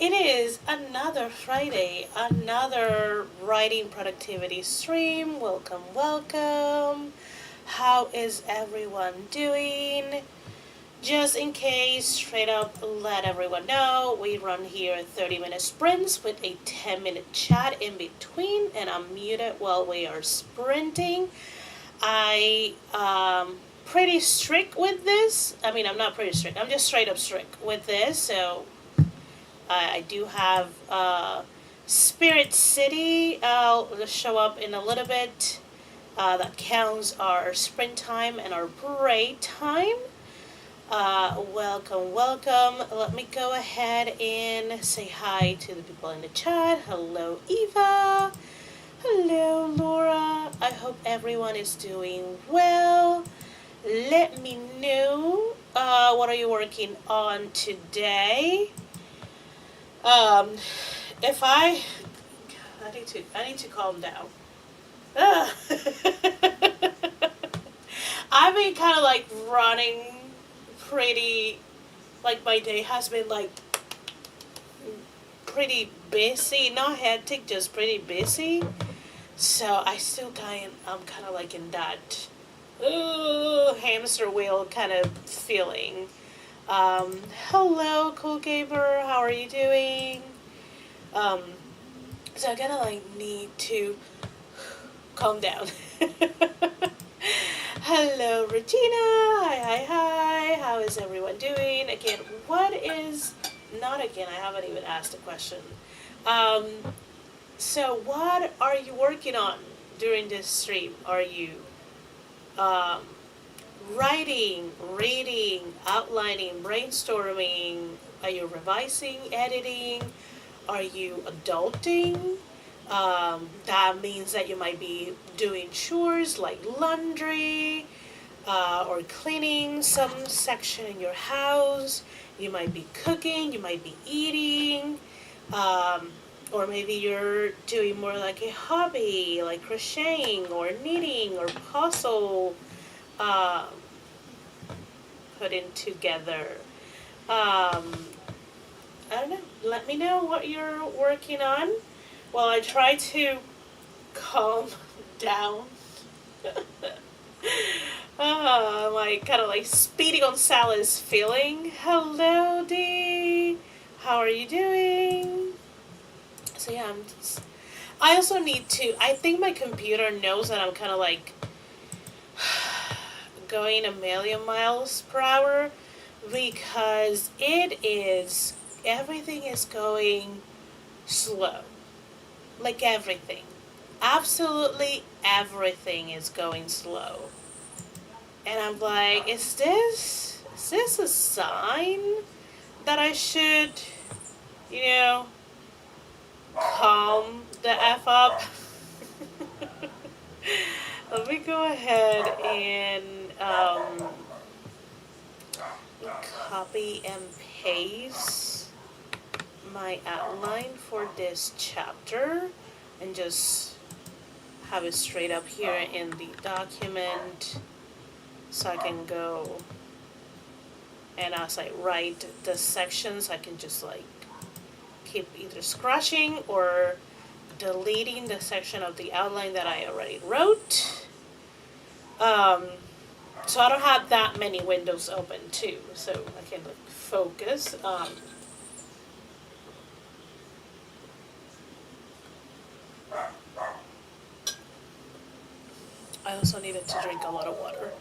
It is another Friday, another writing productivity stream. Welcome, welcome. How is everyone doing? Just in case, straight up let everyone know, we run here 30-minute sprints with a 10-minute chat in between, and I'm muted while we are sprinting. I pretty strict with this. I mean, I'm not pretty strict. I'm just straight up strict with this. So I do have Spirit City. I'll show up in a little bit. That counts our sprint time and our break time. Welcome, welcome. Let me go ahead and say hi to the people in the chat. Hello, Eva. Hello, Laura. I hope everyone is doing well. Let me know what are you working on today. If I need to calm down. I've been kind of like running pretty, like my day has been like pretty busy, not hectic, just pretty busy. So I'm kind of like in that hamster wheel kind of feeling. Hello, cool gamer. How are you doing? So I kind of like need to calm down. Hello, Regina. Hi. How is everyone doing? Again, not again, I haven't even asked a question. So what are you working on during this stream? Are you um, writing, reading, outlining, brainstorming? Are you revising, editing? Are you adulting? That means that you might be doing chores like laundry or cleaning some section in your house. You might be cooking, you might be eating, or maybe you're doing more like a hobby, like crocheting or knitting or puzzle uh, putting together. I don't know. Let me know what you're working on while I try to calm down. Like kind of like Speedy Gonzalez feeling. Hello, Dee. How are you doing? So yeah, I also need to. I think my computer knows that I'm kind of like going a million miles per hour because everything is going slow. Like everything. Absolutely everything is going slow. And I'm like, is this a sign that I should, calm the F up? Let me go ahead and copy and paste my outline for this chapter and just have it straight up here in the document so I can go, and as I write the sections I can just like keep either scratching or deleting the section of the outline that I already wrote. So I don't have that many windows open too, so I can like focus. I also needed to drink a lot of water.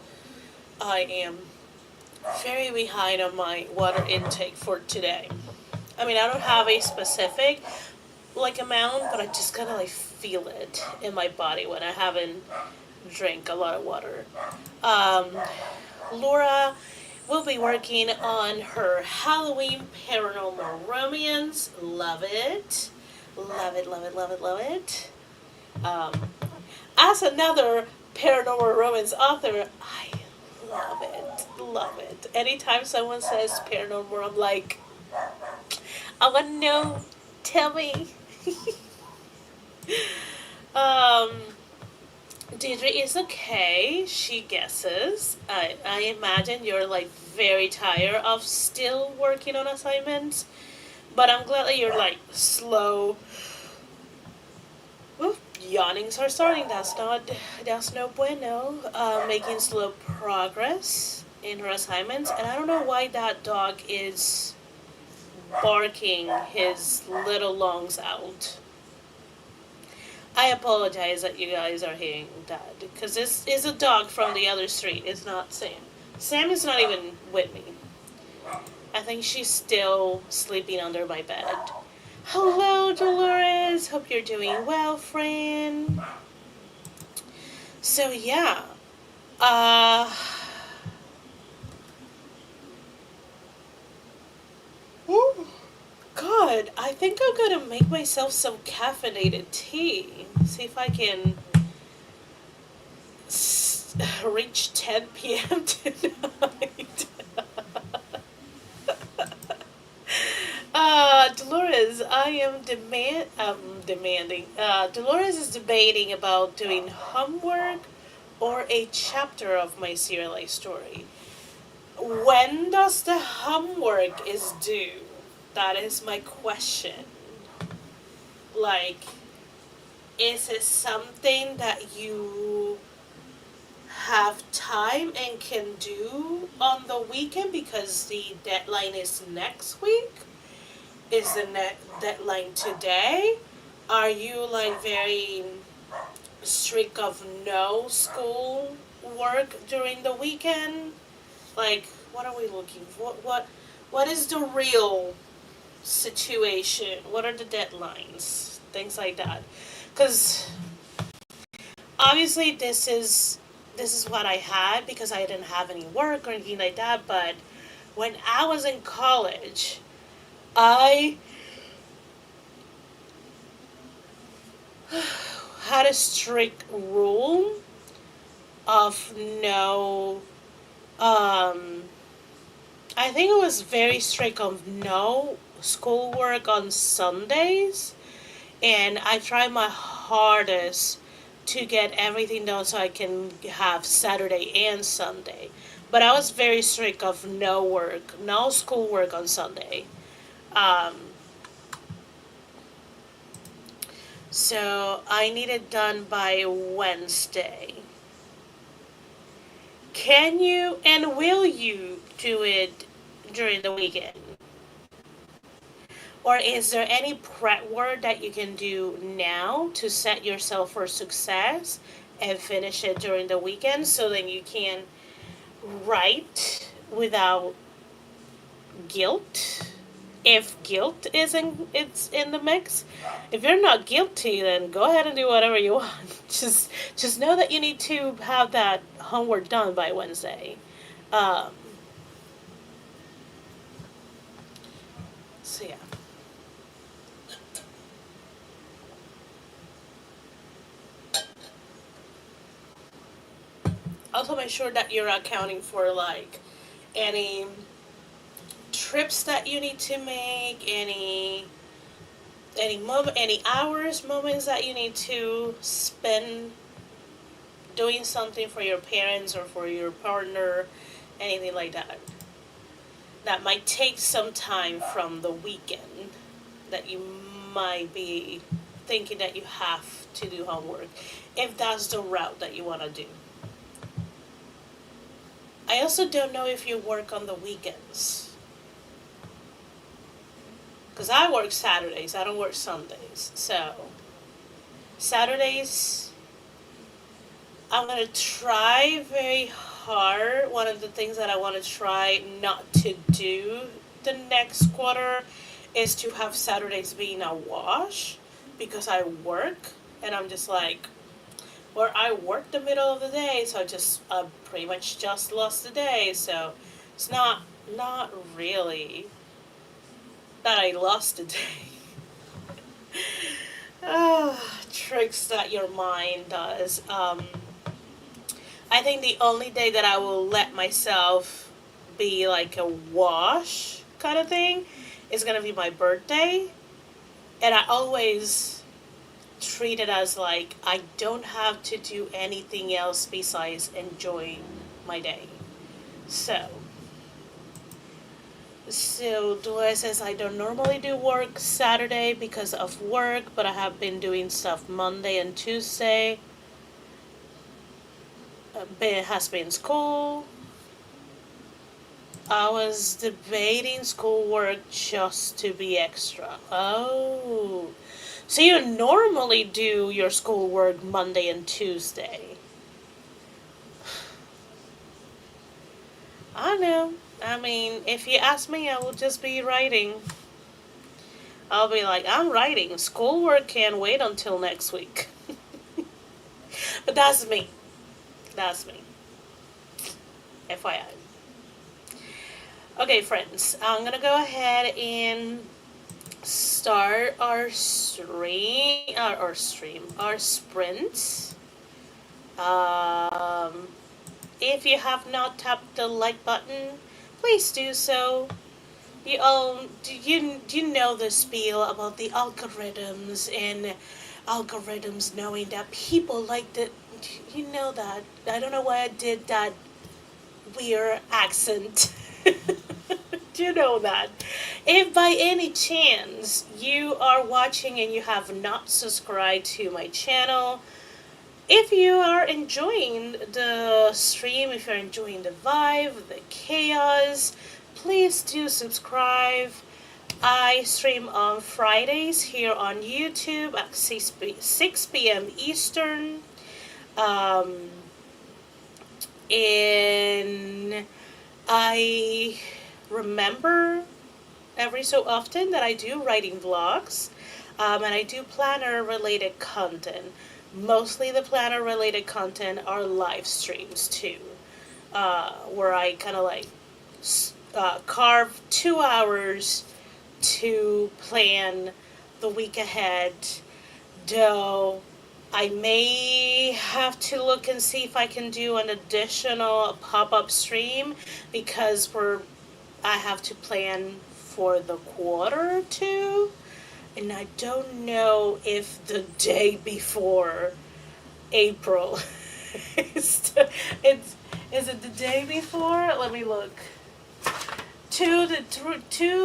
I am very behind on my water intake for today. I mean, I don't have a specific like amount, but I just kind of like feel it in my body when I haven't drank a lot of water. Laura will be working on her Halloween paranormal romance. Love it. Love it, love it, love it, love it. As another paranormal romance author, I love it. Love it. Anytime someone says paranormal, I'm like, I want to know. Tell me. Deirdre is okay. She guesses. I imagine you're like very tired of still working on assignments. But I'm glad that you're like slow. Well, yawnings are starting. That's no bueno. Making slow progress in her assignments, and I don't know why that dog is barking his little lungs out. I apologize that you guys are hearing that because this is a dog from the other street. It's not Sam. Sam is not even with me. I think she's still sleeping under my bed. Hello, Dolores. Hope you're doing well, friend. So yeah, uh, Ooh, God, I think I'm gonna make myself some caffeinated tea. See if I can reach 10 p.m. tonight. Dolores, I am demanding. Dolores is debating about doing homework or a chapter of my serialized story. When does the homework is due? That is my question. Like, is it something that you have time and can do on the weekend because the deadline is next week? Is the deadline today? Are you like very strict of no school work during the weekend? Like, what are we looking for? What is the real situation? What are the deadlines? Things like that. Because obviously this is what I had because I didn't have any work or anything like that. But when I was in college, I had a strict rule of no. Um, I think it was very strict of no schoolwork on Sundays, and I try my hardest to get everything done so I can have Saturday and Sunday. But I was very strict of no work, no schoolwork on Sunday. Um, so I need it done by Wednesday. Can you and will you do it during the weekend? Or is there any prep work that you can do now to set yourself for success and finish it during the weekend so then you can write without guilt? If guilt isn't it's in the mix, if you're not guilty, then go ahead and do whatever you want. Just know that you need to have that homework done by Wednesday. Um, so yeah. Also make sure that you're accounting for like any trips that you need to make, any hours, moments that you need to spend doing something for your parents or for your partner, anything like that. That might take some time from the weekend that you might be thinking that you have to do homework if that's the route that you want to do. I also don't know if you work on the weekends. Because I work Saturdays, I don't work Sundays. So, Saturdays, I'm going to try very hard. One of the things that I want to try not to do the next quarter is to have Saturdays being a wash because I work and I'm just like, or I work the middle of the day, so I pretty much just lost the day. So it's not really that I lost a day. Tricks that your mind does. I think the only day that I will let myself be like a wash kind of thing is gonna be my birthday, and I always treat it as like I don't have to do anything else besides enjoy my day. So So Dua says I don't normally do work Saturday because of work, but I have been doing stuff Monday and Tuesday. Has been school. I was debating schoolwork just to be extra. Oh. So you normally do your schoolwork Monday and Tuesday. I know. I mean, if you ask me, I will just be writing. I'll be like, I'm writing. Schoolwork can wait until next week. But that's me. That's me. FYI. Okay, friends. I'm gonna go ahead and start our sprint. Um, if you have not tapped the like button, please do so. Do you know the spiel about the algorithms and algorithms knowing that people like the you know that I don't know why I did that weird accent. Do you know that? If by any chance you are watching and you have not subscribed to my channel, if you are enjoying the stream, if you're enjoying the vibe, the chaos, please do subscribe. I stream on Fridays here on YouTube at 6 p.m. Eastern. Um, and I remember every so often that I do writing vlogs, and I do planner related content. Mostly the planner related content are live streams too, where I kind of like carve 2 hours to plan the week ahead. Though I may have to look and see if I can do an additional pop up stream because I have to plan for the quarter too, and I don't know if the day before April it's is it the day before? Let me look. 2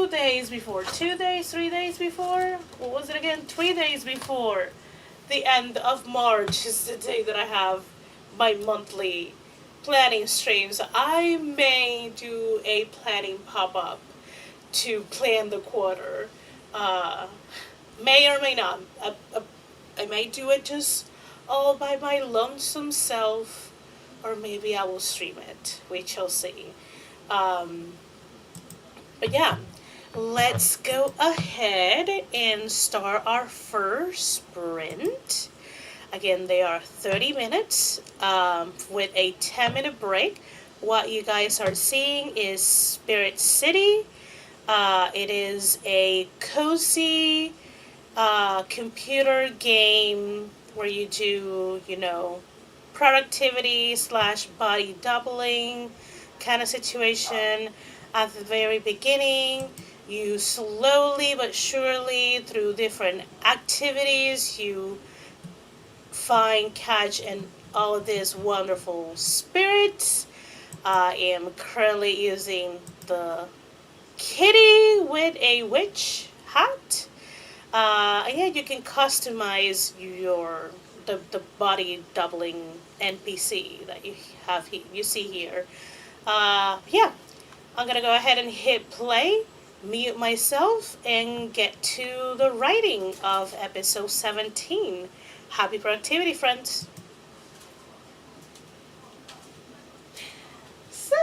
days before, 2 days, 3 days before. What was it again? 3 days before the end of March is the day that I have my monthly planning stream. So I may do a planning pop up to plan the quarter. Uh, may or may not. I may do it just all by my lonesome self, or maybe I will stream it. We shall see. Um, but yeah, let's go ahead and start our first sprint. Again, they are 30 minutes with a 10-minute break. What you guys are seeing is Spirit City. It is a cozy computer game where you do, productivity slash body doubling kind of situation. At the very beginning, you slowly but surely, through different activities, you find, catch, and all of these wonderful spirits. I am currently using the kitty with a witch hat. Yeah, you can customize the body doubling NPC that you see here. Yeah, I'm gonna go ahead and hit play, mute myself, and get to the writing of episode 17. Happy productivity, friends. So,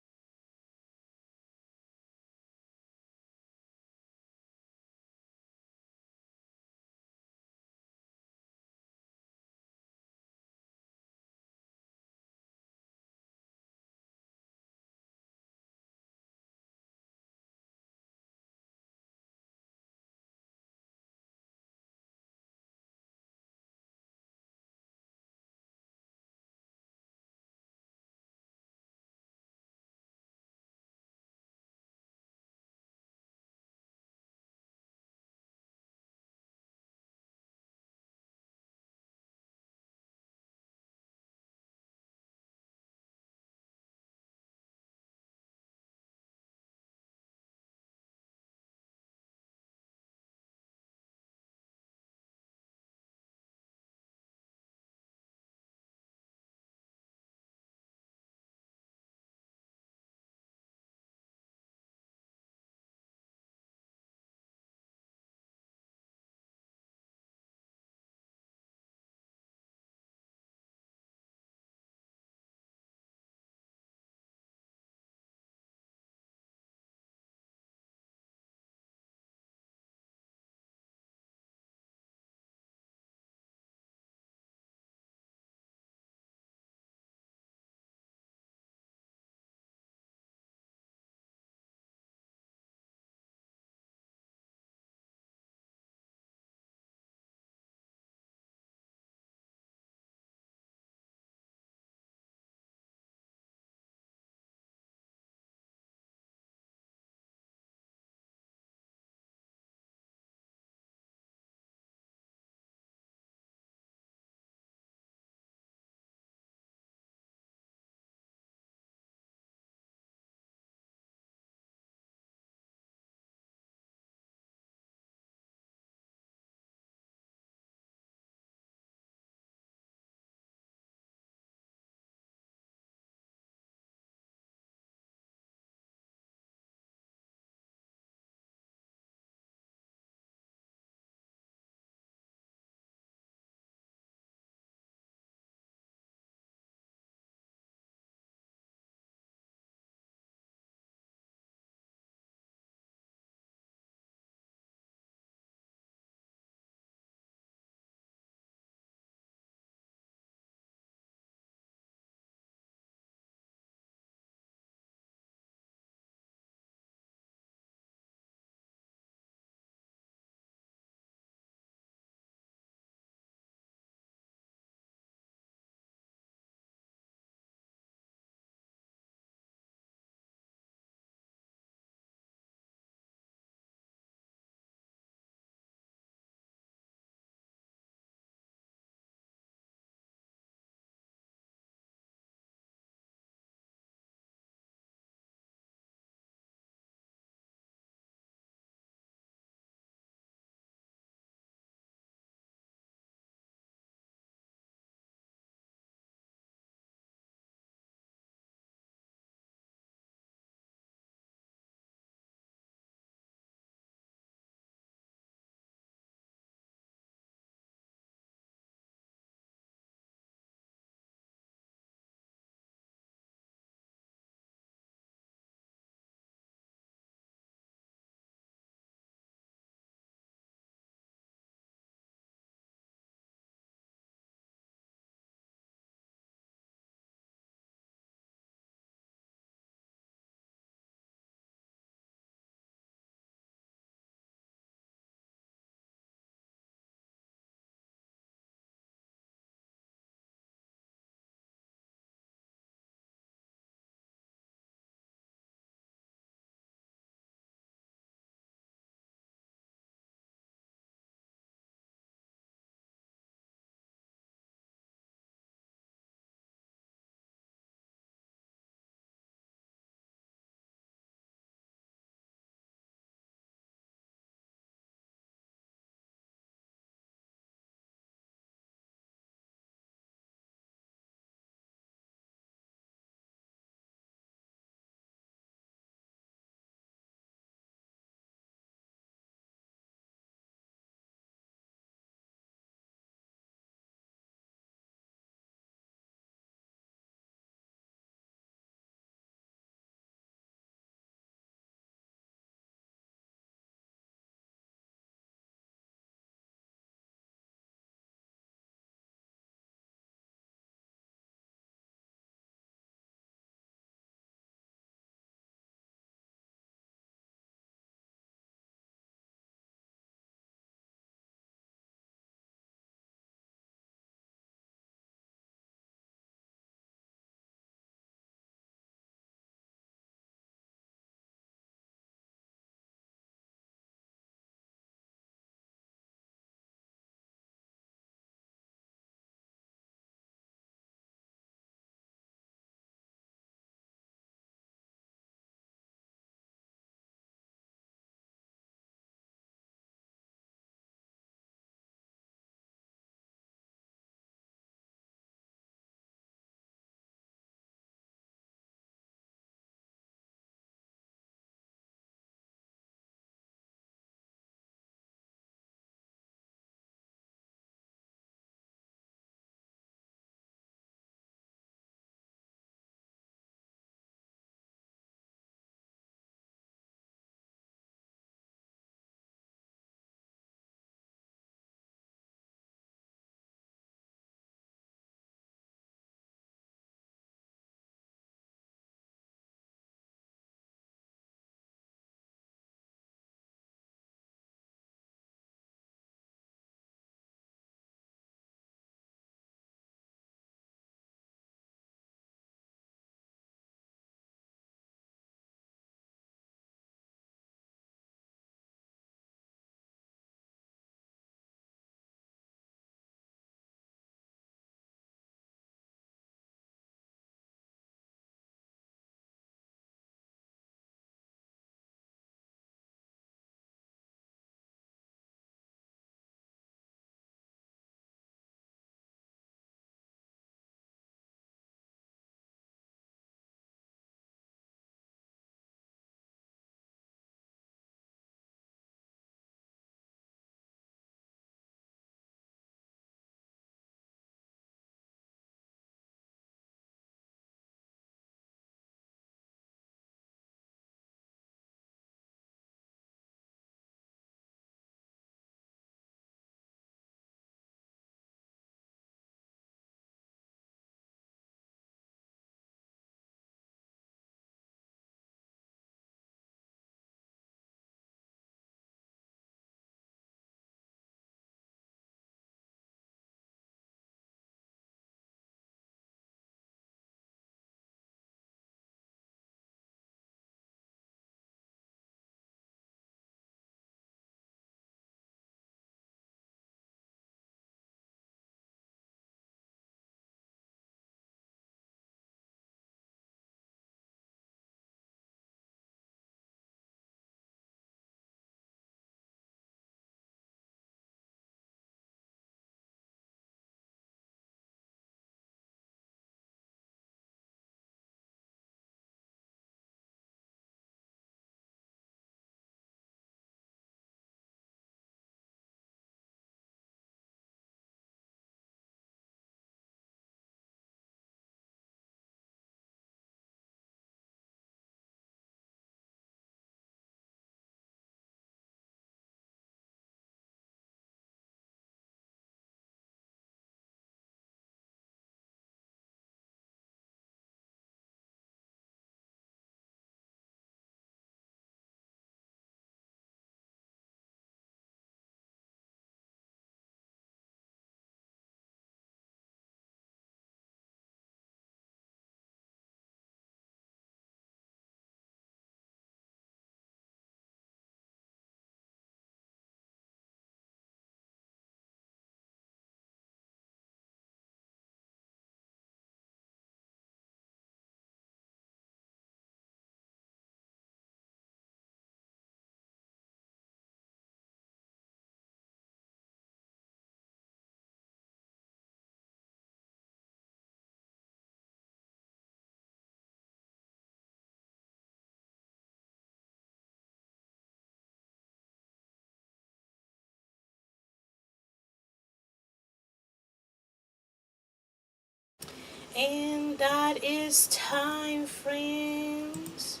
And that is time, friends.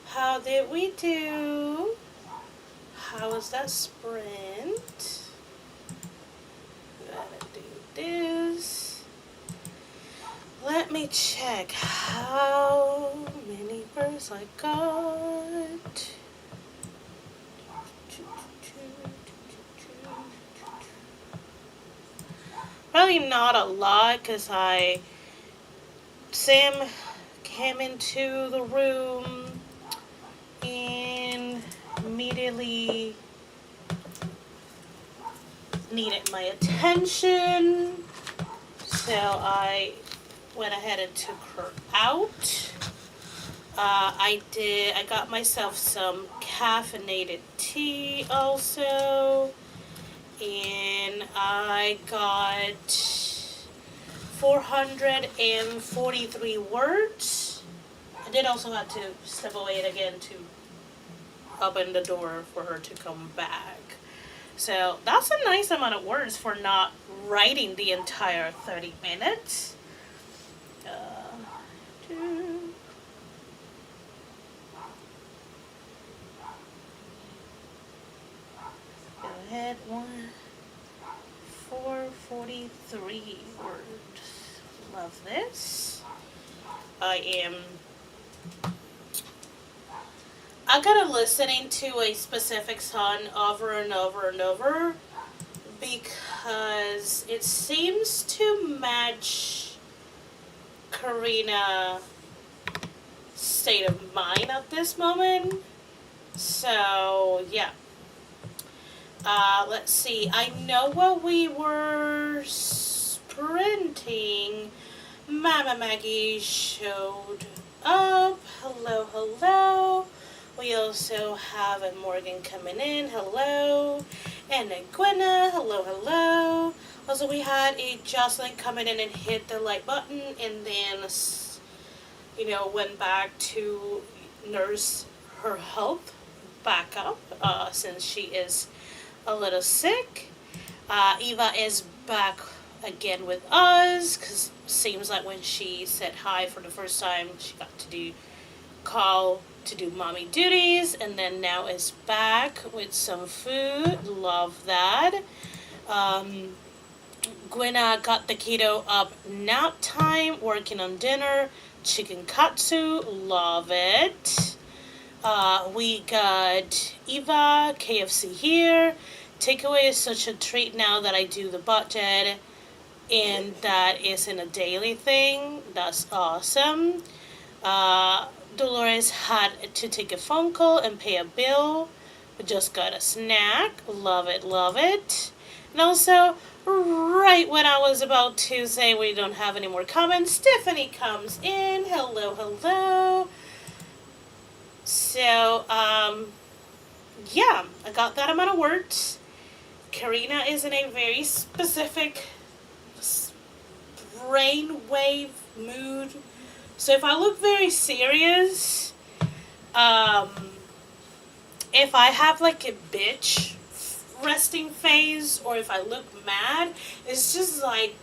How did we do? How was that sprint? Gotta do this. Let me check how many birds I got. Probably not a lot because Sam came into the room and immediately needed my attention. So I went ahead and took her out. I got myself some caffeinated tea also. And I got 443 words. I did also have to step away again to open the door for her to come back. So that's a nice amount of words for not writing the entire 30 minutes. Go ahead, 443 words. Love this. I gotta listening to a specific song over and over and over because it seems to match Karina's state of mind at this moment. So yeah. Let's see. I know what we were sprinting. Mama Maggie showed up. Hello, hello. We also have a Morgan coming in. Hello. And a Gwenna. Hello, hello. Also, we had a Jocelyn coming in and hit the like button and then, went back to nurse her health back up since she is a little sick. Eva is back again with us because seems like when she said hi for the first time, she got to call to do mommy duties, and then now is back with some food. Love that. Gwenna got the kiddo up nap time, working on dinner. Chicken katsu, love it. We got Eva, KFC here. Takeaway is such a treat now that I do the budget, and that isn't a daily thing. That's awesome. Dolores had to take a phone call and pay a bill. We just got a snack. Love it, love it. And also, right when I was about to say we don't have any more comments, Stephanie comes in. Hello, hello. So, yeah, I got that amount of words. Karina is in a very specific brainwave mood. So if I look very serious, if I have like a bitch resting face, or if I look mad, it's just like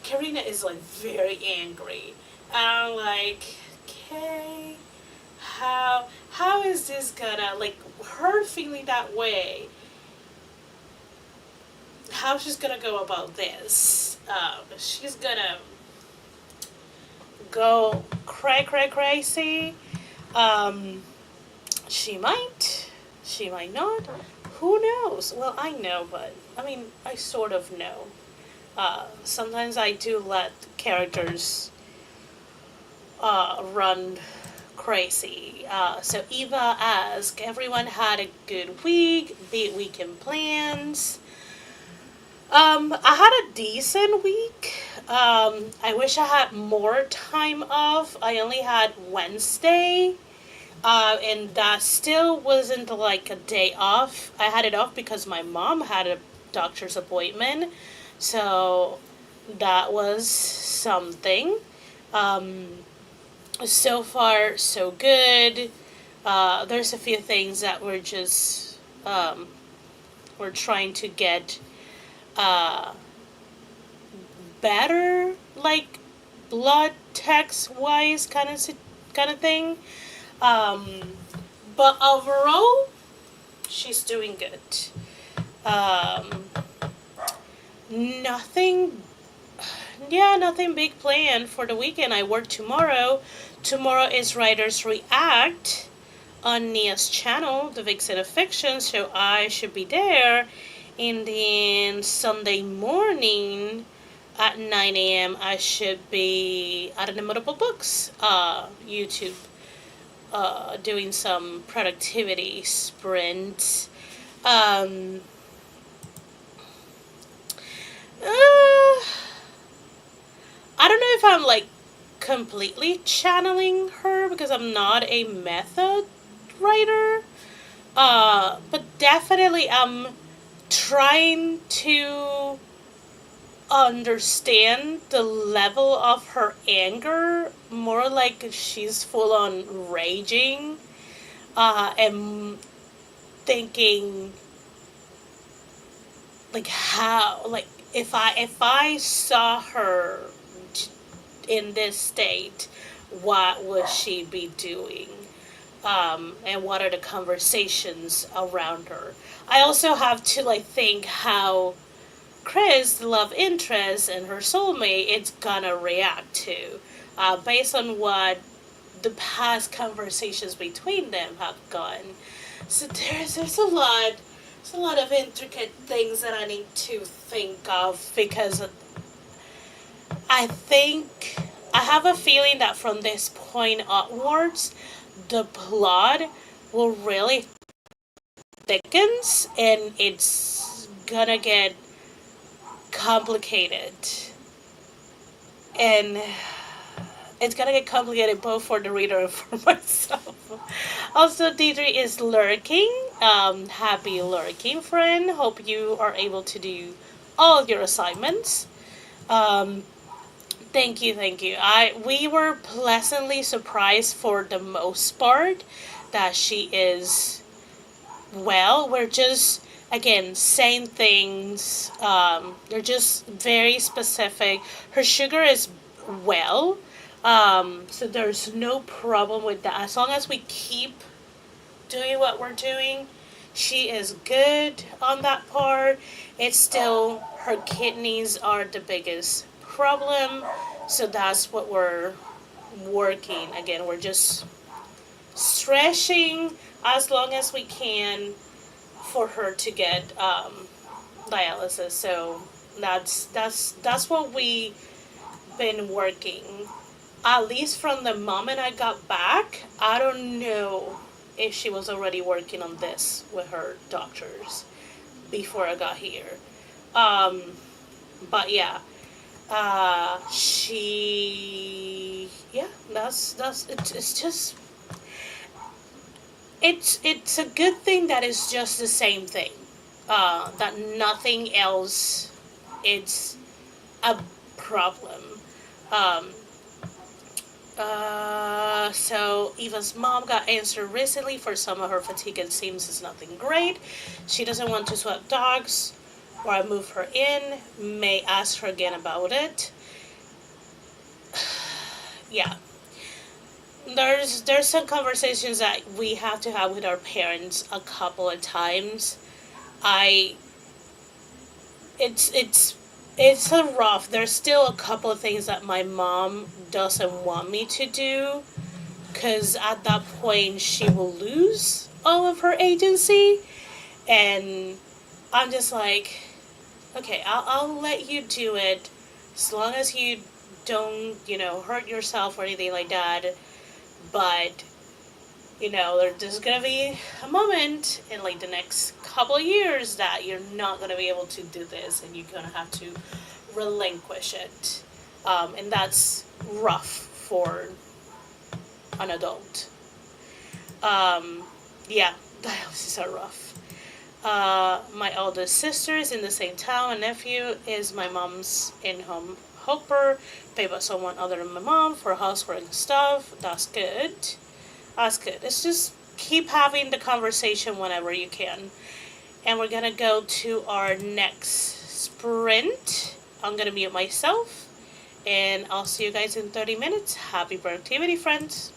Karina is like very angry. And I'm like, okay, how is this gonna, like, her feeling that way, how she's gonna go about this? She's gonna go crazy. She might not. Who knows? Well, I know, but I mean, I sort of know. Sometimes I do let characters run crazy. So Eva asked, everyone had a good week, big weekend plans. I had a decent week. I wish I had more time off. I only had Wednesday. And that still wasn't like a day off. I had it off because my mom had a doctor's appointment. So that was something. So far, so good. There's a few things that we're just, we're trying to get better, like blood text wise kind of thing. Um, but overall, she's doing good. Um, nothing Yeah, nothing big planned for the weekend. I work tomorrow. Tomorrow is Writers React on Nia's channel, The Vixen of Fiction, so I should be there. And then Sunday morning at 9 a.m., I should be at the Multiple Books YouTube doing some productivity sprints. Um, uh, I don't know if I'm like completely channeling her because I'm not a method writer. But definitely I'm trying to understand the level of her anger more like she's full on raging and thinking like how like if I saw her in this state, what would she be doing? And what are the conversations around her? I also have to like think how Chris, the love interest, and her soulmate, it's gonna react to, based on what the past conversations between them have gone. So there's a lot of intricate things that I need to think of because I think I have a feeling that from this point onwards, the plot will really thickens and it's gonna get complicated. And it's gonna get complicated both for the reader and for myself. Also, Deidre is lurking. Happy lurking, friend. Hope you are able to do all your assignments. Um, Thank you, thank you. We were pleasantly surprised for the most part that she is well. We're just again saying things. They're just very specific. Her sugar is well, so there's no problem with that. As long as we keep doing what we're doing, she is good on that part. It's still her kidneys are the biggest problem, so that's what we're working. Again, we're just stretching as long as we can for her to get dialysis. So that's what we been working. At least from the moment I got back, I don't know if she was already working on this with her doctors before I got here. Um, but yeah, it's just it's a good thing that it's just the same thing. That nothing else it's a problem. Um, so Eva's mom got answered recently for some of her fatigue. It seems it's nothing great. She doesn't want to swap dogs or I move her in. May ask her again about it. Yeah. There's some conversations that we have to have with our parents a couple of times. I it's a rough. There's still a couple of things that my mom doesn't want me to do because at that point she will lose all of her agency, and I'm just like, okay, I'll let you do it as long as you don't hurt yourself or anything like that. But there's gonna be a moment in like the next couple of years that you're not gonna be able to do this, and you're gonna have to relinquish it, and that's rough for an adult. Yeah, dialysis are rough. My oldest sister is in the same town. My nephew is my mom's in-home helper, paid by someone other than my mom for housework and stuff. That's good. That's good. It's just keep having the conversation whenever you can. And we're gonna go to our next sprint. I'm gonna mute myself And I'll see you guys in 30 minutes. Happy productivity, friends.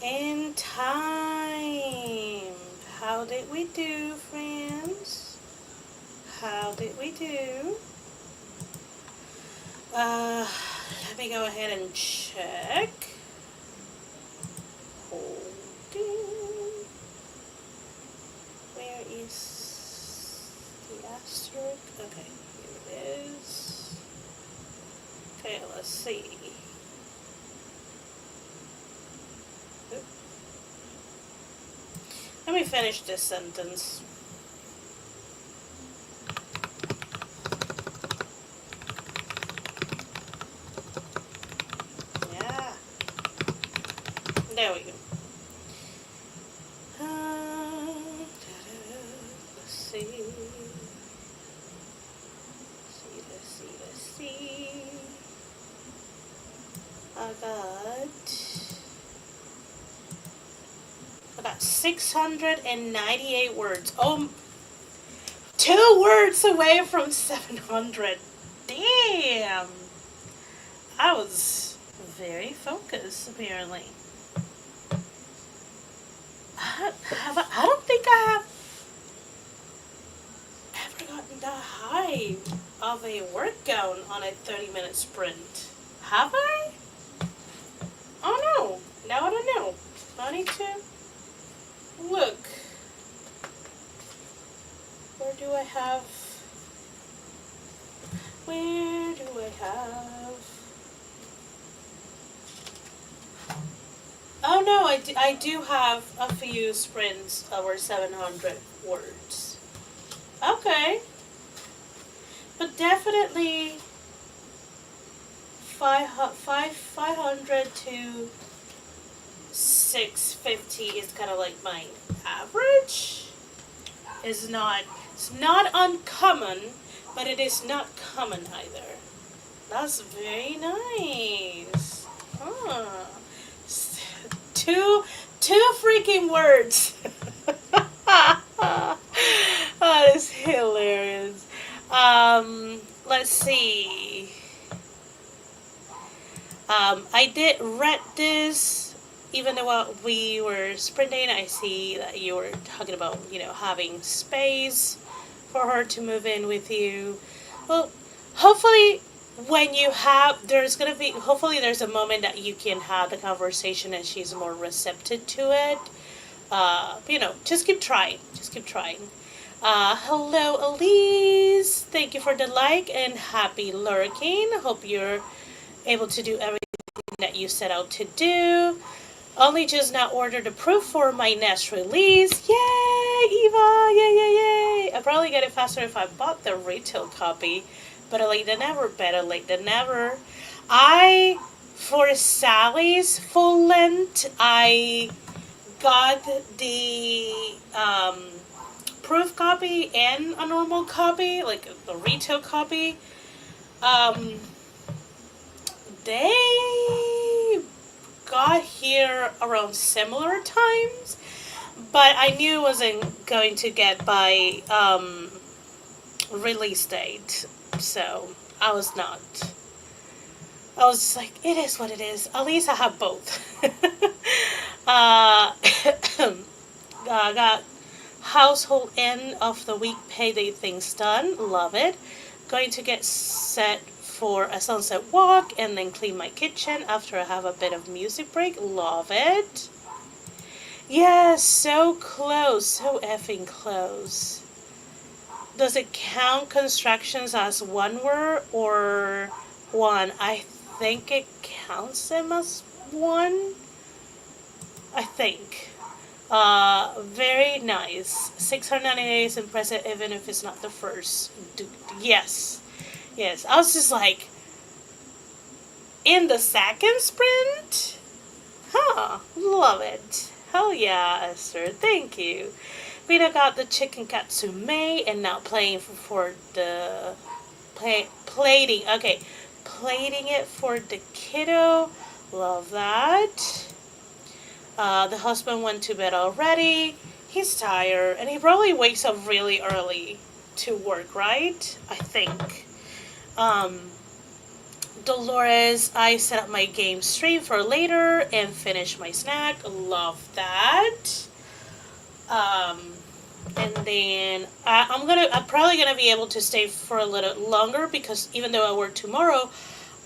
In time. How did we do, friends? How did we do? Let me go ahead and check. Holding. Where is the asterisk? Okay, here it is. Okay, let's see. Oop. Let me finish this sentence. Yeah. There we go. Let's see. Let's see. I got 698 words. Oh, 2 words away from 700. Damn. I was very focused, apparently. I don't think I have ever gotten that high of a workout on a 30-minute sprint. Have I? Oh no. Now I don't know. I need to look. Where do I have? Oh no, I do have a few sprints over 700 words. Okay. But definitely 500 to 650 is kind of like my average. It's not uncommon, but it is not common either. That's very nice. Huh. Two freaking words. That is hilarious. Let's see. I did read this, even though we were sprinting. I see that you were talking about, having space for her to move in with you. Well, hopefully hopefully there's a moment that you can have the conversation and she's more receptive to it. Just keep trying. Hello, Elise. Thank you for the like and happy lurking. Hope you're able to do everything that you set out to do. Only just now ordered the proof for my next release. Yay, Eva! Yay! I'd probably get it faster if I bought the retail copy. Better late than never. For Sally's full length, I got the proof copy and a normal copy, like a retail copy. They got here around similar times, but I knew it wasn't going to get by release date, so I was just like, it is what it is. At least I have both. I got household end of the week payday things done. Love it. Going to get set for a sunset walk and then clean my kitchen after I have a bit of music break. Love it. Yes, so close. So effing close. Does it count constructions as one word or one? I think it counts them as one. I think. Very nice. 698 is impressive even if it's not the first. Yes. I was just like, in the second sprint? Huh. Love it. Hell yeah, Esther. Thank you. Vita got the chicken katsume and now playing for the plating. Okay, plating it for the kiddo. Love that. The husband went to bed already. He's tired and he probably wakes up really early to work, right? I think. Dolores, I set up my game stream for later and finish my snack. Love that. Um, and then I'm probably gonna be able to stay for a little longer because even though I work tomorrow,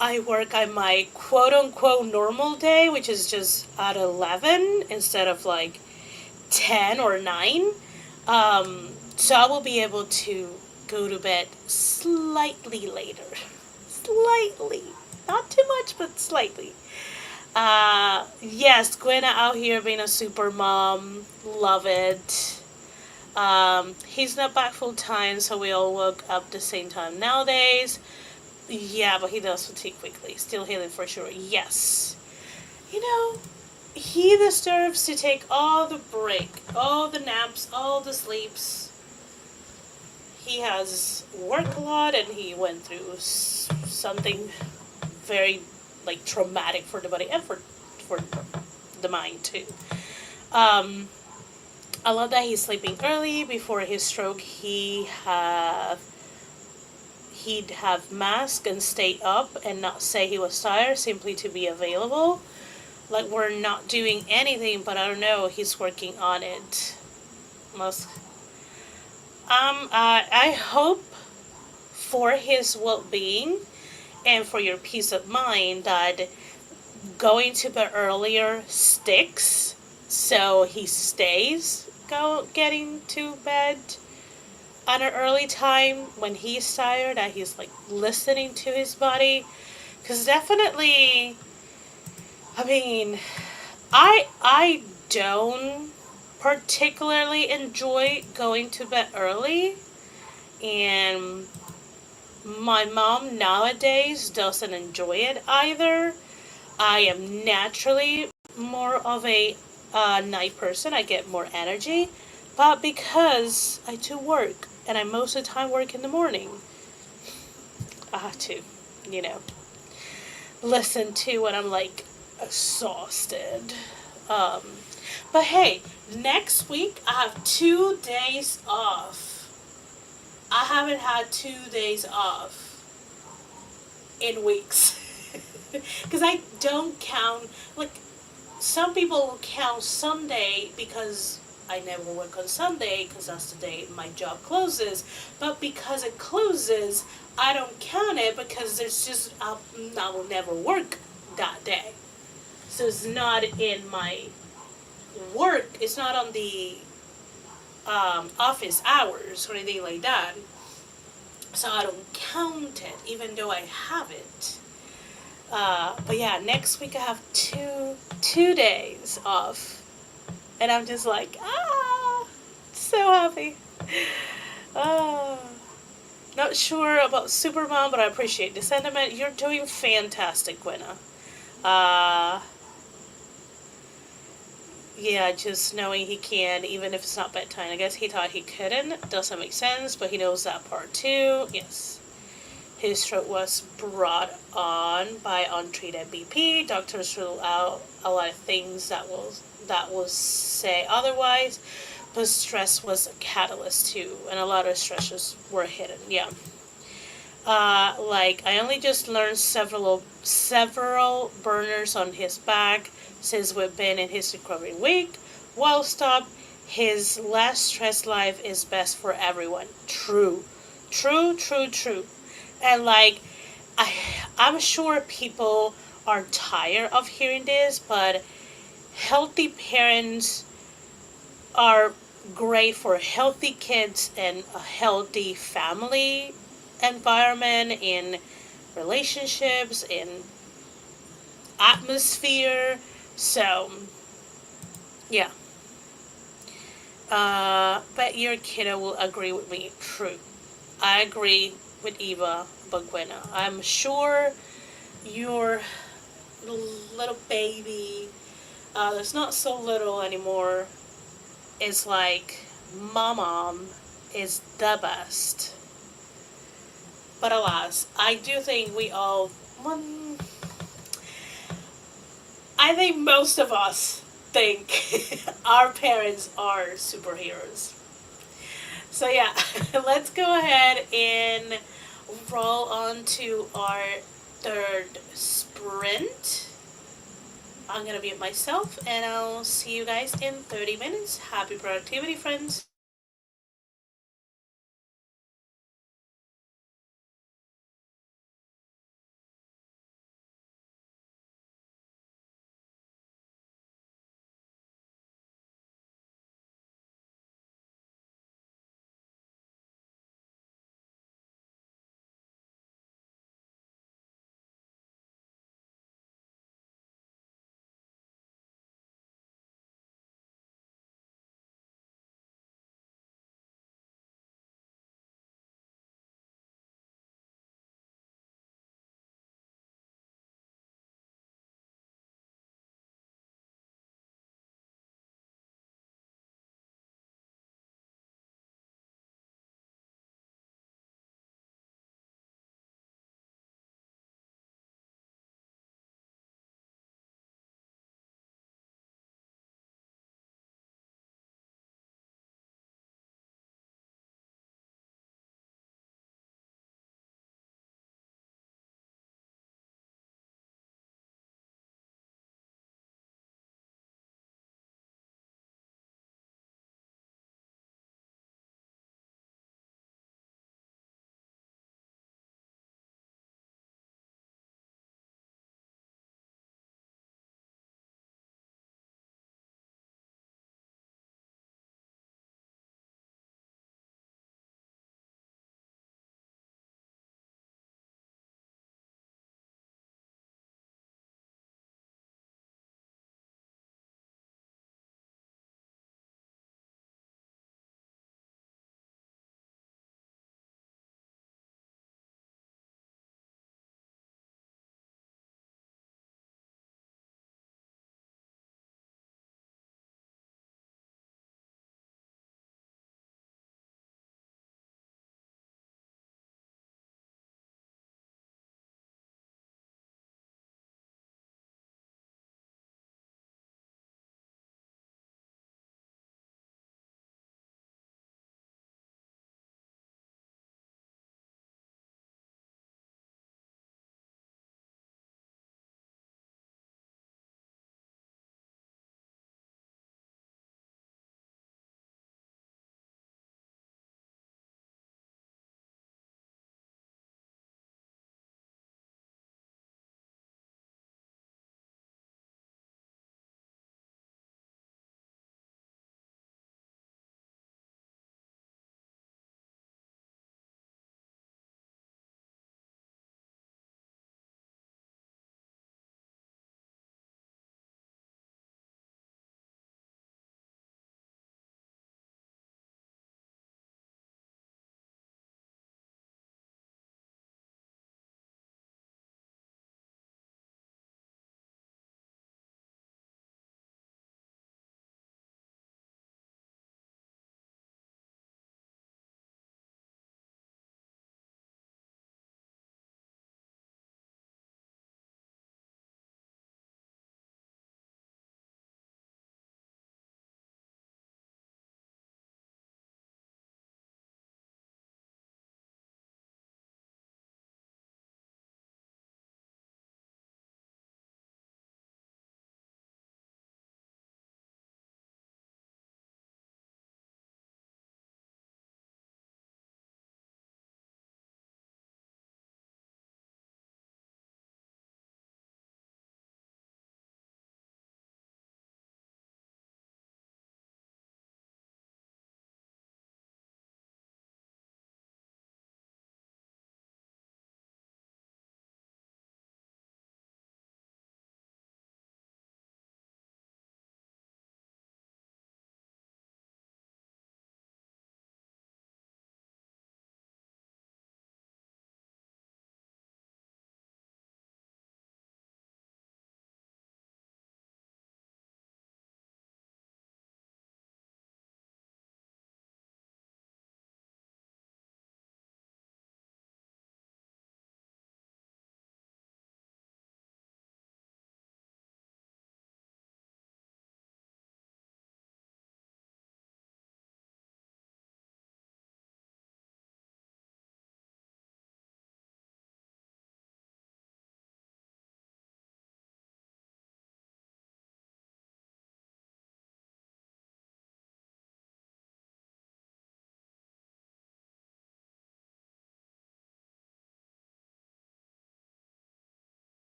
I work on my quote unquote normal day, which is just at 11 instead of like 10 or 9. So I will be able to go to bed slightly later. Slightly. Not too much, but slightly. Yes, Gwen out here being a super mom. Love it. He's not back full time, so we all woke up the same time nowadays. Yeah, but he does fatigue quickly. Still healing for sure. Yes. You know, he deserves to take all the break, all the naps, all the sleeps. He has worked a lot and he went through something very like traumatic for the body and for the mind too. Um, I love that he's sleeping early. Before his stroke, he'd have mask and stay up and not say he was tired, simply to be available. Like we're not doing anything, but I don't know. He's working on it. Must. I hope for his well-being and for your peace of mind that going to bed earlier sticks, so he stays getting to bed at an early time when he's tired, that he's like listening to his body. Because definitely, I mean, I don't particularly enjoy going to bed early, and my mom nowadays doesn't enjoy it either. I am naturally more of a night person. I get more energy, but because I do work and I most of the time work in the morning, I have to, you know, listen to when I'm like exhausted. Um, but hey, next week I have 2 days off. I haven't had 2 days off in weeks. Because I don't count, like, some people count Sunday because I never work on Sunday because that's the day my job closes. But because it closes, I don't count it because there's just, I will never work that day. So it's not in my work, it's not on the office hours or anything like that. So I don't count it, even though I have it. But yeah, next week I have two days off, and I'm just like, so happy. Ah, not sure about Supermom, but I appreciate the sentiment. You're doing fantastic, Gwenna. Uh, yeah, just knowing he can, even if it's not bedtime. I guess he thought he couldn't. Doesn't make sense, but he knows that part too. Yes. His stroke was brought on by untreated BP. Doctors rule out a lot of things that will say otherwise, but stress was a catalyst too, and a lot of stresses were hidden. Yeah. Like I only just learned several burners on his back since we've been in his recovery week. Well, stop. His less stress life is best for everyone. True. And like, I'm sure people are tired of hearing this, but healthy parents are great for healthy kids and a healthy family environment, in relationships, in atmosphere. So, yeah. But your kiddo will agree with me. True. I agree with Eva Bagwena. I'm sure your little baby, that's not so little anymore, is like, Mom is the best. But alas, I do think we all, I think most of us think our parents are superheroes. So yeah, let's go ahead and roll on to our third sprint. I'm gonna mute myself and I'll see you guys in 30 minutes. Happy productivity, friends.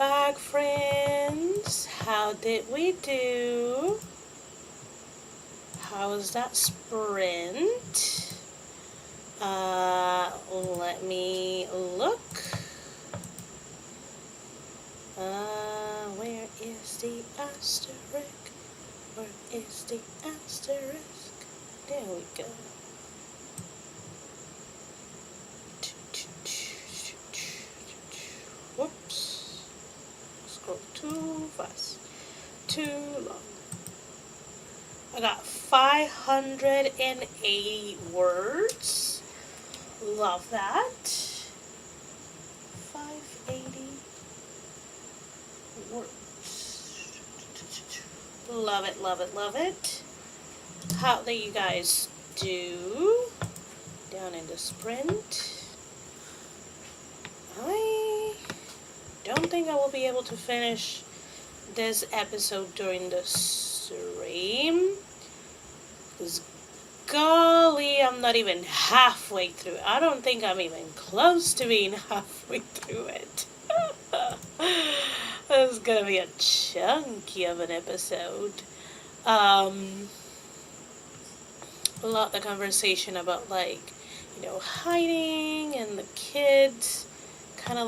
back, friends. How did we do? How was that sprint? Let me look. Where is the asterisk? Where is the asterisk? There we go. Whoops. Scroll too fast. Too long. I got 580 words. Love that. 580 words. Love it, love it, love it. How do you guys do? Down in the sprint. I don't think I will be able to finish this episode during the stream. Because golly, I'm not even halfway through. I don't think I'm even close to being halfway through it. This is gonna be a chunky of an episode. A lot of conversation about hiding and the kids kind of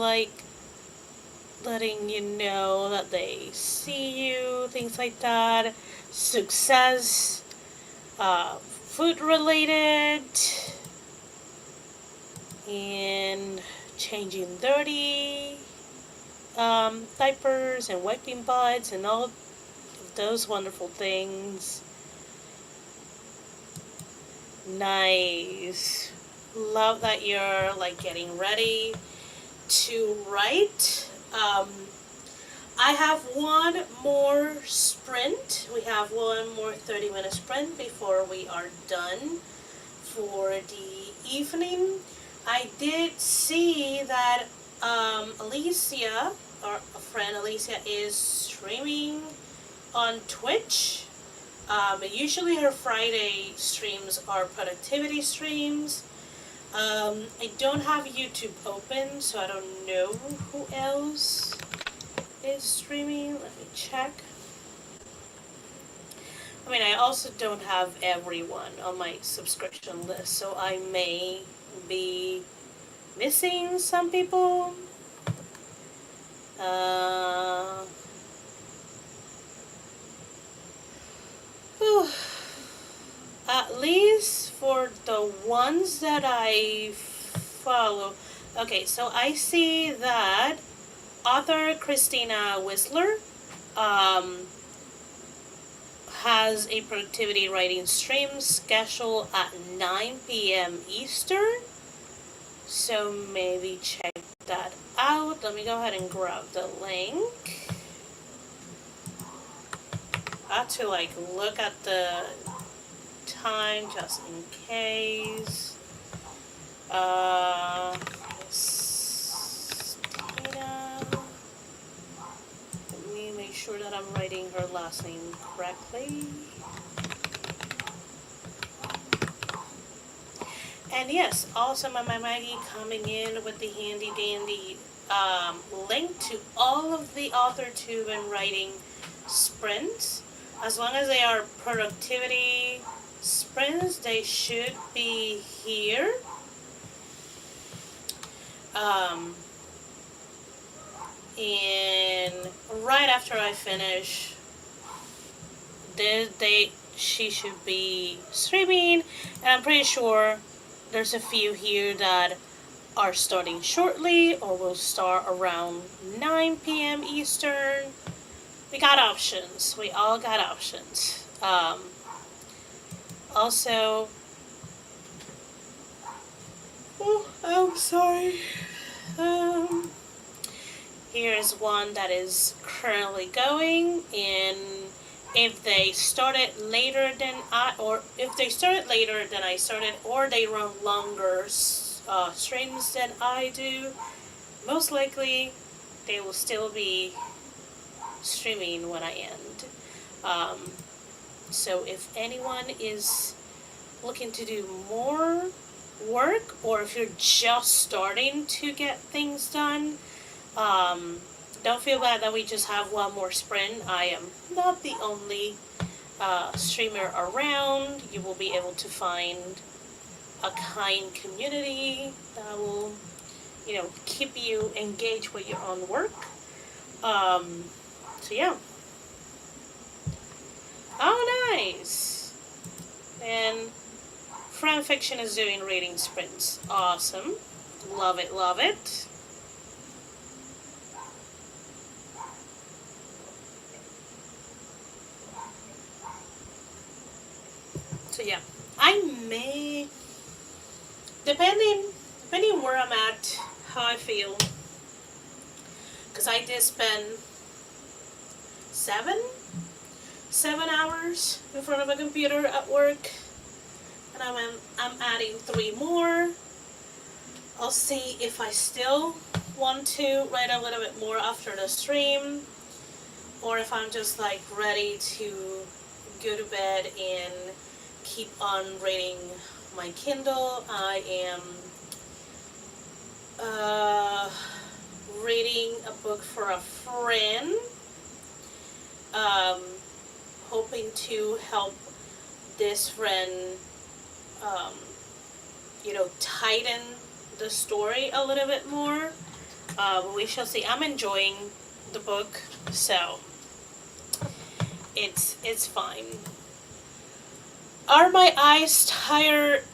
letting you know that they see you, things like that. Success, food related, and changing dirty diapers and wiping butts and all of those wonderful things. Nice. Love that you're getting ready to write. I have one more sprint. We have one more 30-minute sprint before we are done for the evening. I did see that Alicia, our friend Alicia, is streaming on Twitch. Usually her Friday streams are productivity streams. I don't have YouTube open, so I don't know who else is streaming. Let me check. I also don't have everyone on my subscription list, so I may be missing some people. At least for the ones that I follow. Okay, so I see that author Christina Whistler has a productivity writing stream scheduled at 9 p.m. Eastern. So maybe check that out. Let me go ahead and grab the link. I have to look at the time just in case. Christina. Let me make sure that I'm writing her last name correctly. And yes, also Mama Maggie coming in with the handy dandy link to all of the AuthorTube and writing sprints. As long as they are productivity sprints, they should be here. And right after I finish, she should be streaming, and I'm pretty sure there's a few here that are starting shortly or will start around 9 p.m. Eastern. We got options. We all got options. Also, I'm sorry. Here's one that is currently going, and if they started later than I started, or they run longer streams than I do, most likely they will still be streaming when I end. So if anyone is looking to do more work, or if you're just starting to get things done, don't feel bad that we just have one more sprint. I am not the only streamer around. You will be able to find a kind community that will, keep you engaged with your own work. So yeah. Oh, nice. And Fran Fiction is doing reading sprints. Awesome. Love it, love it. So yeah, I may, depending where I'm at, how I feel, because I did spend 7 hours in front of a computer at work, and I'm adding 3 more. I'll see if I still want to write a little bit more after the stream, or if I'm just like ready to go to bed and keep on reading my Kindle. I am reading a book for a friend, hoping to help this friend, tighten the story a little bit more. We shall see. I'm enjoying the book, so it's fine. Are my eyes tired?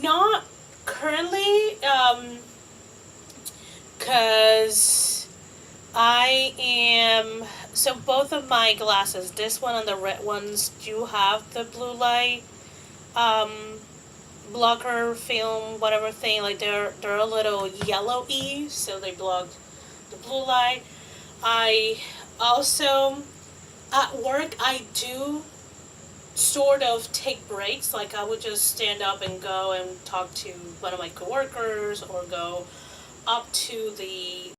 Not currently, because I am, so both of my glasses, this one and the red ones, do have the blue light blocker film, whatever thing, like they're a little yellowy, so they block the blue light. I also, at work, I do sort of take breaks. Like I would just stand up and go and talk to one of my coworkers, or go up to the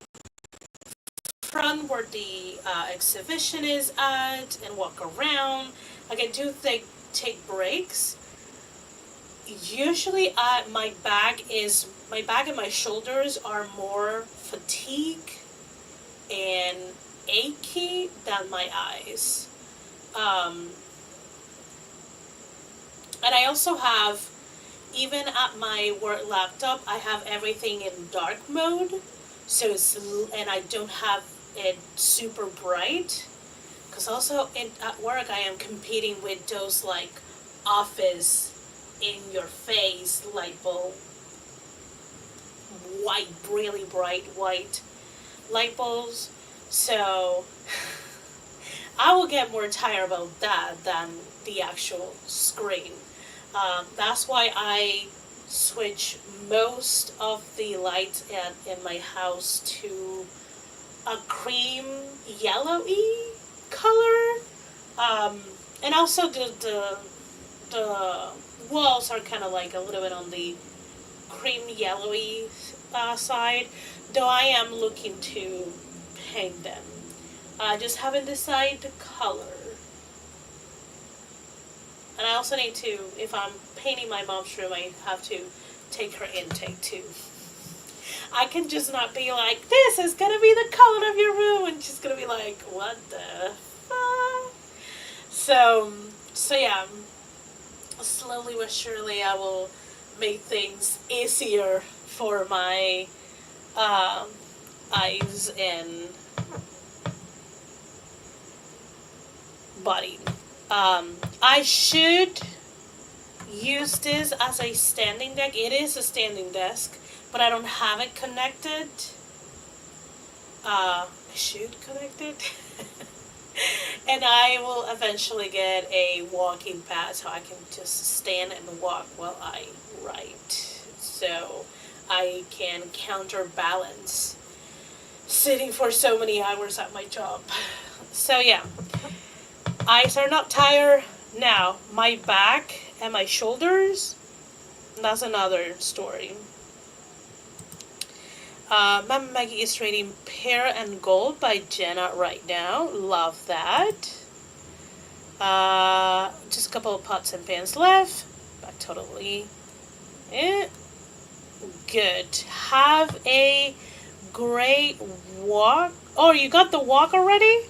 front where the exhibition is at and walk around. Like I do take breaks. Usually, my back and my shoulders are more fatigue and achy than my eyes. And I also have, even at my work laptop, I have everything in dark mode, so and I don't have it super bright, because also at work I am competing with those like office in your face light bulb, white, really bright white light bulbs, so I will get more tired about that than the actual screen. That's why I switch most of the lights in my house to a cream yellowy color. And also the walls are kind of like a little bit on the cream yellowy side, though I am looking to paint them. I just haven't decided the color. And I also need to, if I'm painting my mom's room, I have to take her intake too. I can just not be like, this is going to be the color of your room, and she's going to be like, what the fuck? So yeah, slowly but surely I will make things easier for my eyes and body. I should use this as a standing desk. It is a standing desk, but I don't have it connected. I should connect it. And I will eventually get a walking pad so I can just stand and walk while I write. So I can counterbalance sitting for so many hours at my job. So yeah, eyes are not tired now. My back and my shoulders, that's another story. Mama Maggie is reading Pear and Gold by Jenna right now. Love that. Just a couple of pots and pans left. But totally good. Have a great walk Oh, you got the walk already?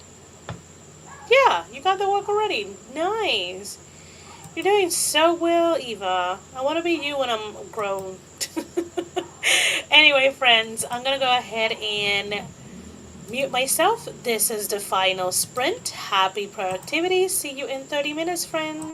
Yeah, you got the walk already. Nice. You're doing so well, Eva. I want to be you when I'm grown. Anyway, friends, I'm going to go ahead and mute myself. This is the final sprint. Happy productivity. See you in 30 minutes, friends.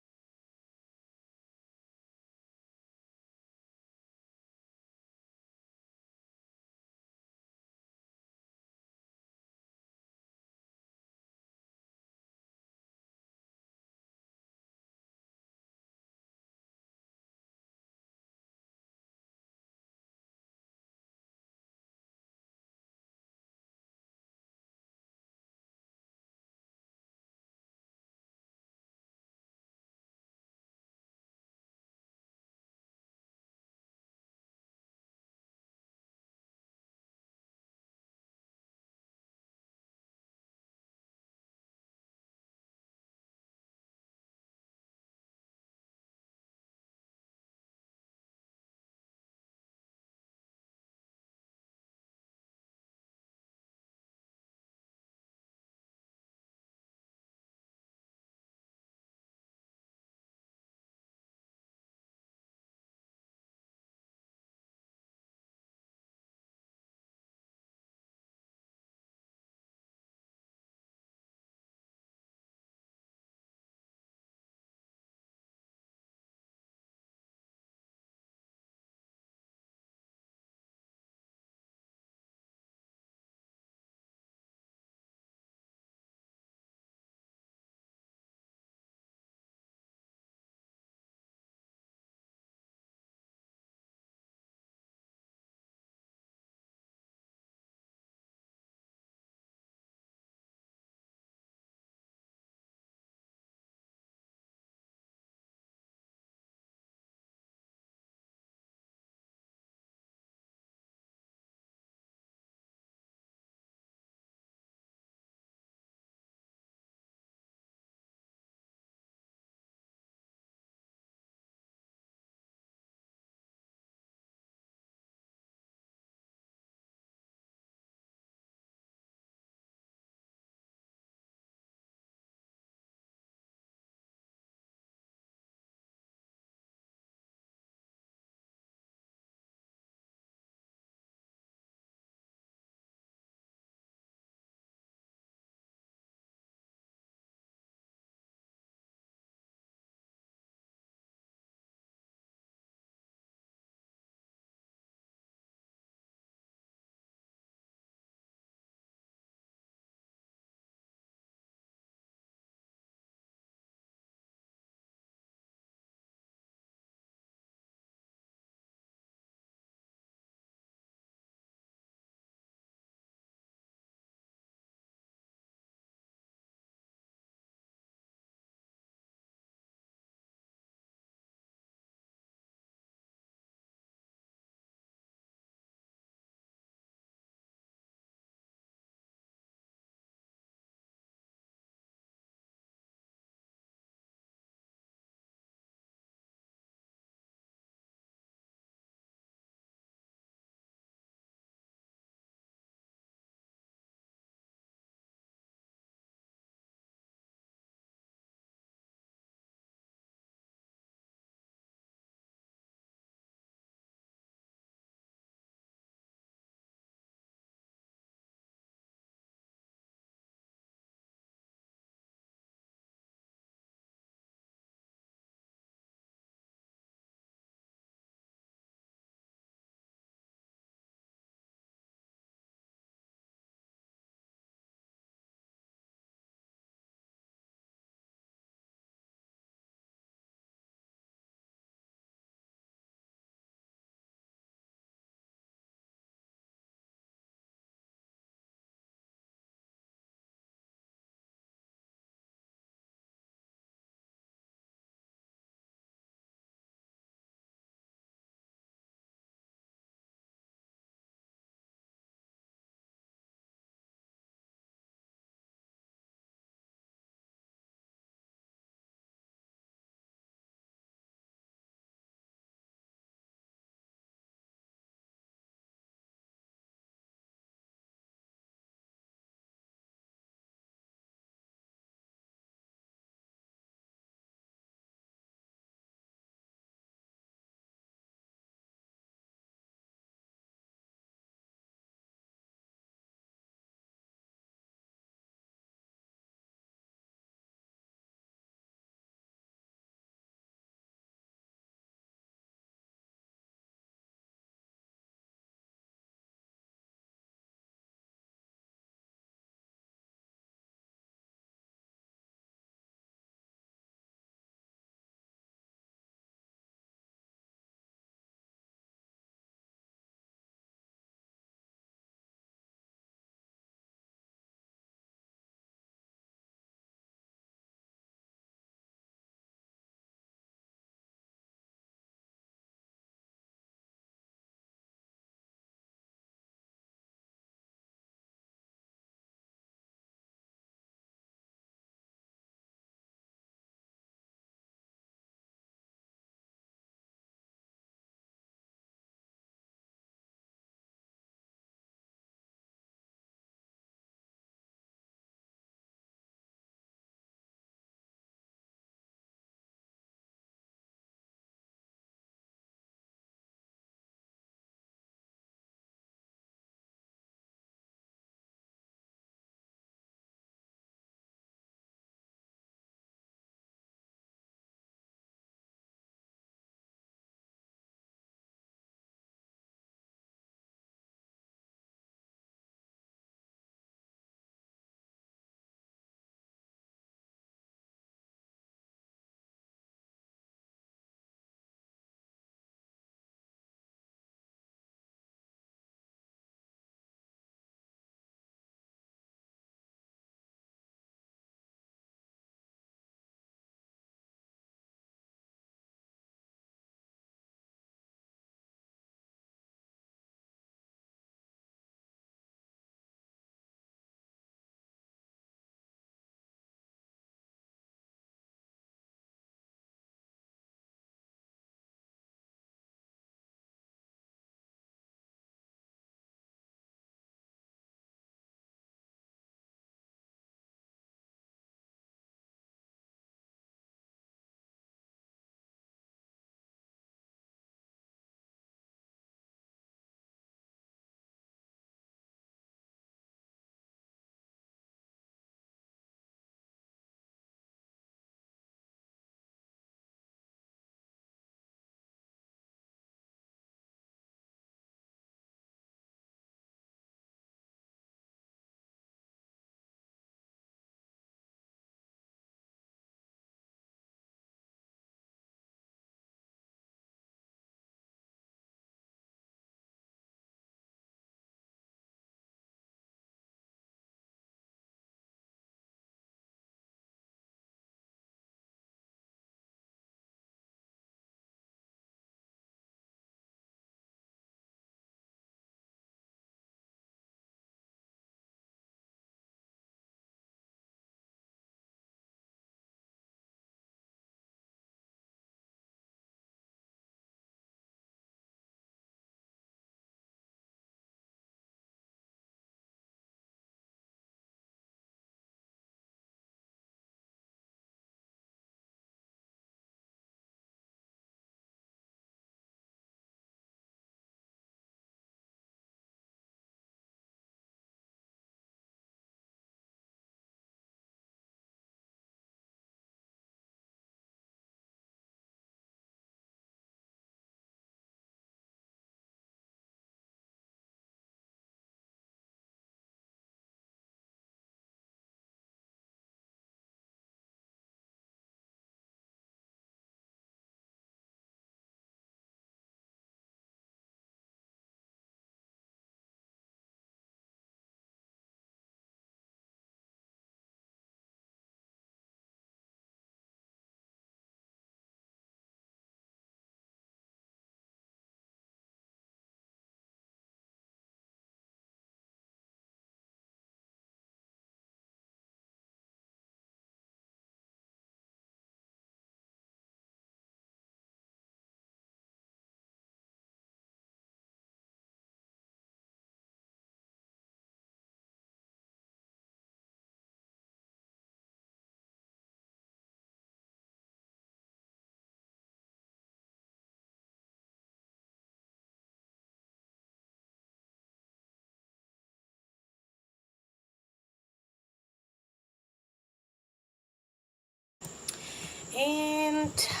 on time.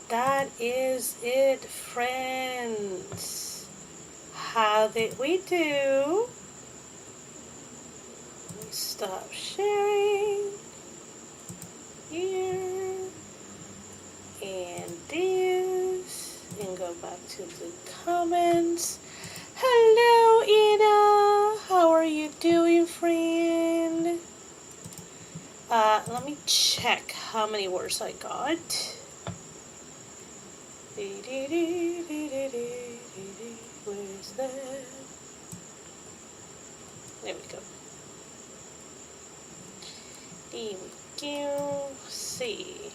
That is it, friends. How did we do? Let me stop sharing here and this and go back to the comments. Hello, Ina. How are you doing, friend? Let me check how many words I got. Where's that? There we go. There we go. Let's see.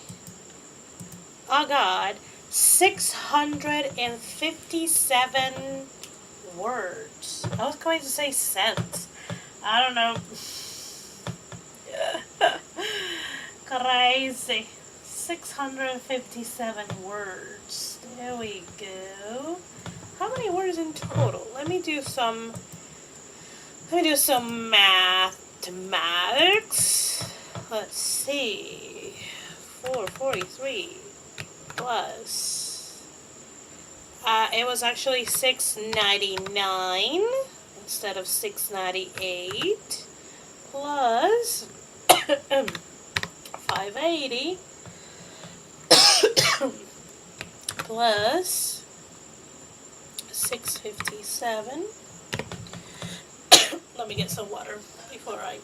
Oh God, 657 words. I was going to say cents. I don't know. Crazy. 657 words. There we go. How many words in total? Let me do some mathematics. Let's see. 443 plus. It was actually 699 instead of 698 plus 580 plus 657. Let me get some water before I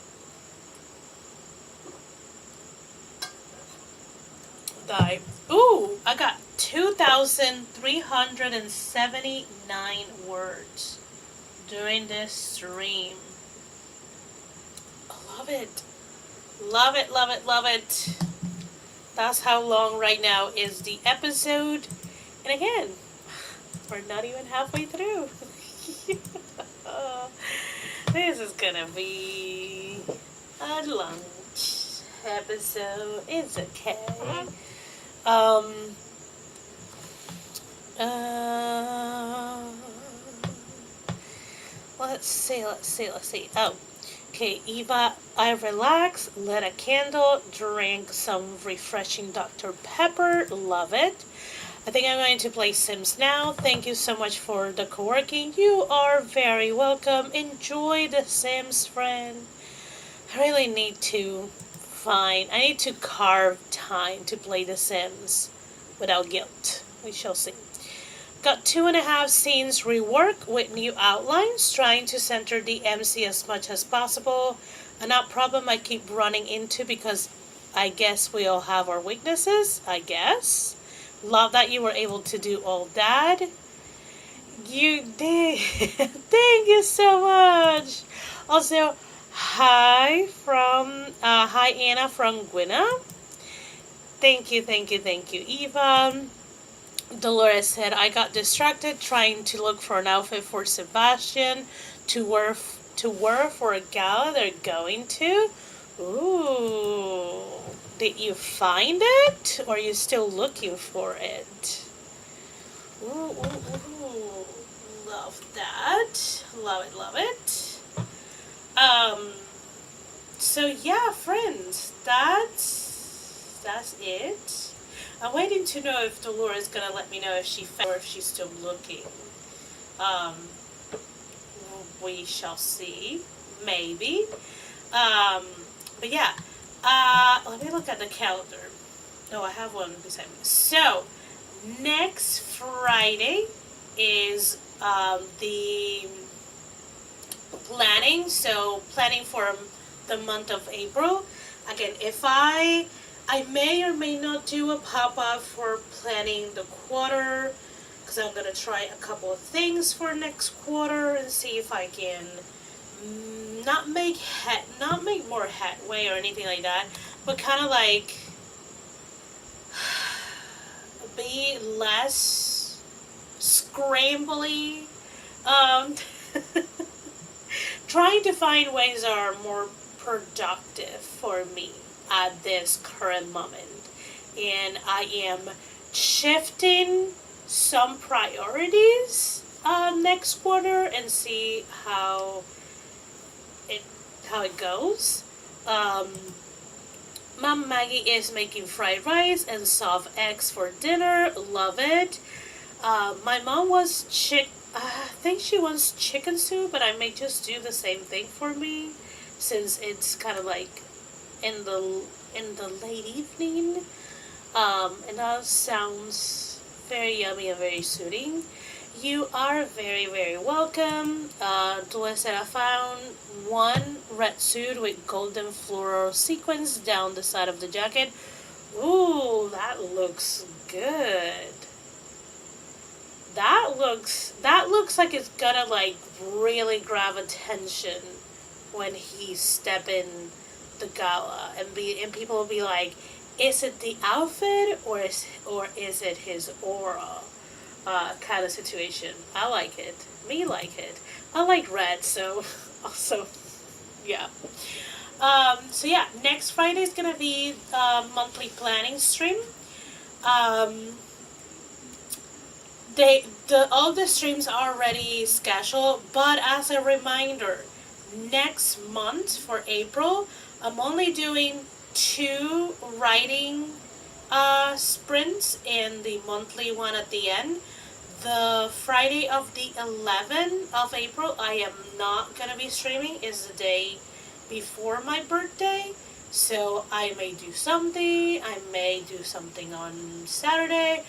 die. Ooh, I got 2,379 words during this stream. I love it. Love it, love it, love it. That's how long right now is the episode. And again, we're not even halfway through. This is gonna be a lunch episode. It's okay. Let's see. Oh, okay, Eva, I relax, lit a candle, drank some refreshing Dr. Pepper, love it. I think I'm going to play Sims now. Thank you so much for the co-working. You are very welcome. Enjoy the Sims, friend. I really need to I need to carve time to play the Sims without guilt. We shall see. Got 2.5 scenes rework with new outlines, trying to center the MC as much as possible. Another problem I keep running into because I guess we all have our weaknesses, I guess. Love that you were able to do all that. You did. Thank you so much. Also, hi Anna from Gwynna. Thank you, Eva. Dolores said, I got distracted trying to look for an outfit for Sebastian to wear for a gala they're going to. Ooh. Did you find it? Or are you still looking for it? Ooh. Love that. Love it. So yeah, friends, that's it. I'm waiting to know if Dolores is gonna let me know if she found or if she's still looking. We shall see. Maybe. But yeah. Let me look at the calendar. No, I have one beside me. So, next Friday is the planning. So, planning for the month of April. Again, if I may or may not do a pop-up for planning the quarter, because I'm going to try a couple of things for next quarter and see if I can not make more headway or anything like that, but kind of like be less scrambly, trying to find ways that are more productive for me at this current moment. And I am shifting some priorities next quarter and see how it goes. Mom Maggie is making fried rice and soft eggs for dinner. Love it. My mom was I think she wants chicken soup, but I may just do the same thing for me, since it's kind of like in the late evening. And that sounds very yummy and very soothing. You are very, very welcome. Dua said I found one red suit with golden floral sequins down the side of the jacket. Ooh, that looks good. That looks like it's gonna like really grab attention when he step in the gala, and people will be like, is it the outfit, or is it his aura, kind of situation. I like it. Me like it. I like red, so also yeah. So yeah, next Friday is gonna be monthly planning stream. Um, all the streams are already scheduled, but as a reminder, next month for April, I'm only doing two writing sprints in the monthly one at the end. The Friday of the 11th of April, I am not gonna be streaming. Is the day before my birthday, so I may do something. I may do something on Saturday.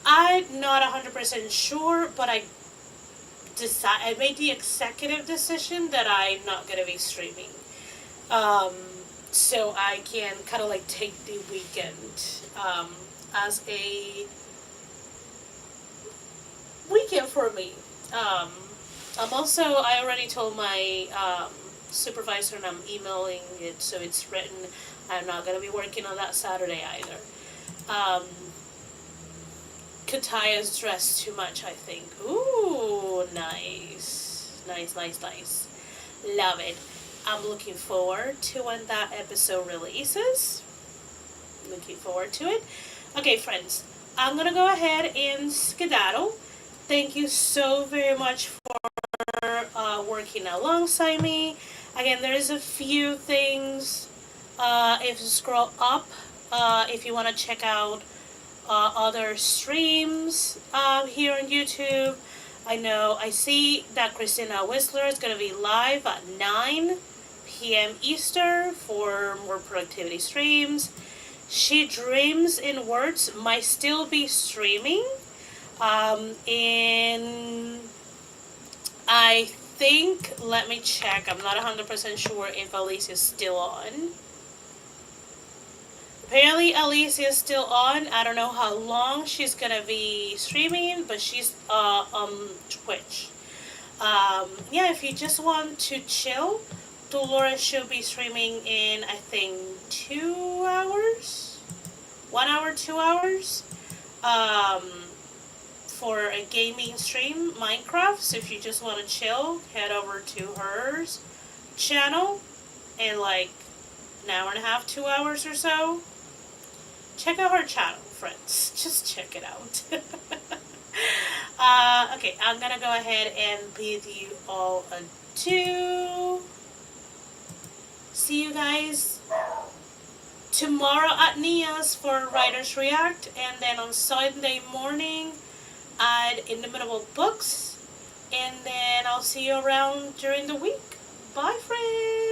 I'm not 100% sure, but I made the executive decision that I'm not gonna be streaming. Um, so I can kind of like take the weekend as a weekend for me. Um, I already told my supervisor, and I'm emailing it so it's written. I'm not gonna be working on that Saturday either. Um, Kataya's dressed too much, I think. Ooh, nice. Nice, nice, nice. Love it. I'm looking forward to when that episode releases. Looking forward to it. Okay, friends, I'm gonna go ahead and skedaddle. Thank you so very much for working alongside me. Again, there is a few things. If you scroll up, if you want to check out other streams here on YouTube. I see that Christina Whistler is going to be live at 9 p.m. Eastern for more productivity streams. She Dreams in Words might still be streaming. And I think, let me check, I'm not 100% sure if Alicia is still on. Apparently Alicia is still on. I don't know how long she's gonna be streaming, but she's on Twitch. Yeah, if you just want to chill, Dolores should be streaming in, I think, 2 hours? 1 hour, 2 hours? For a gaming stream, Minecraft. So if you just want to chill, head over to her channel in like an hour and a half, 2 hours or so. Check out her channel, friends. Just check it out. Okay, I'm gonna go ahead and bid you all adieu. See you guys tomorrow at Nia's for Writers React, and then on Sunday morning at Inimitable Books, and then I'll see you around during the week. Bye, friends.